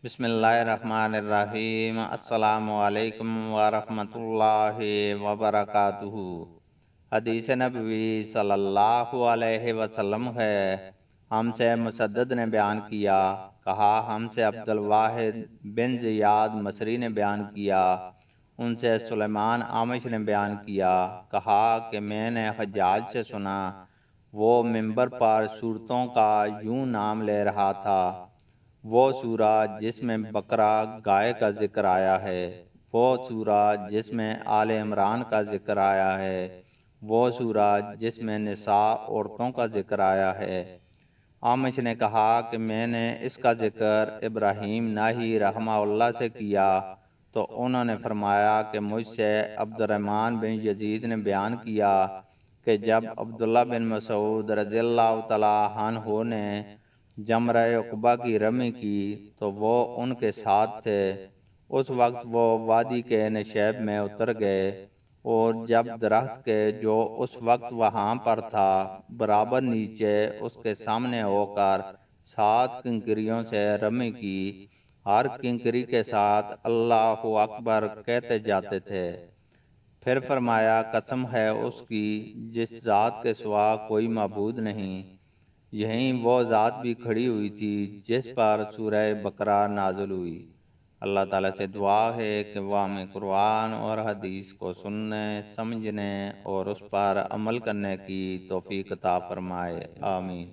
بسم اللہ الرحمن الرحیم۔ السلام علیکم ورحمۃ اللہ وبرکاتہ۔ حدیث نبوی صلی اللہ علیہ وسلم ہے، ہم سے مسدد نے بیان کیا، کہا ہم سے عبد الواحد بن زیاد مصری نے بیان کیا، ان سے سلیمان اعمش نے بیان کیا، کہا کہ میں نے حجاج سے سنا، وہ منبر پر سورتوں کا یوں نام لے رہا تھا: وہ سورہ جس میں بقرہ گائے کا ذکر آیا ہے، وہ سورہ جس میں آل عمران کا ذکر آیا ہے، وہ سورہ جس میں نساء عورتوں کا ذکر آیا ہے۔ اعمش نے کہا کہ میں نے اس کا ذکر ابراہیم ناہی رحمہ اللہ سے کیا، تو انہوں نے فرمایا کہ مجھ سے عبد الرحمن بن یزید نے بیان کیا کہ جب عبداللہ بن مسعود رضی اللہ تعالیٰ عنہ نے جمرہ عقبہ کی رمی کی تو وہ ان کے ساتھ تھے۔ اس وقت وہ وادی کے نشیب میں اتر گئے، اور جب درخت کے جو اس وقت وہاں پر تھا برابر نیچے اس کے سامنے ہو کر 7 کنکریوں سے رمی کی، ہر کنکری کے ساتھ اللہ اکبر کہتے جاتے تھے۔ پھر فرمایا قسم ہے اس کی جس ذات کے سوا کوئی معبود نہیں۔ یہیں وہ ذات بھی کھڑی ہوئی تھی جس پر سورہ بقرہ نازل ہوئی۔ اللہ تعالیٰ سے دعا ہے کہ وہ ہمیں قرآن اور حدیث کو سننے، سمجھنے اور اس پر عمل کرنے کی توفیق عطا فرمائے، آمین۔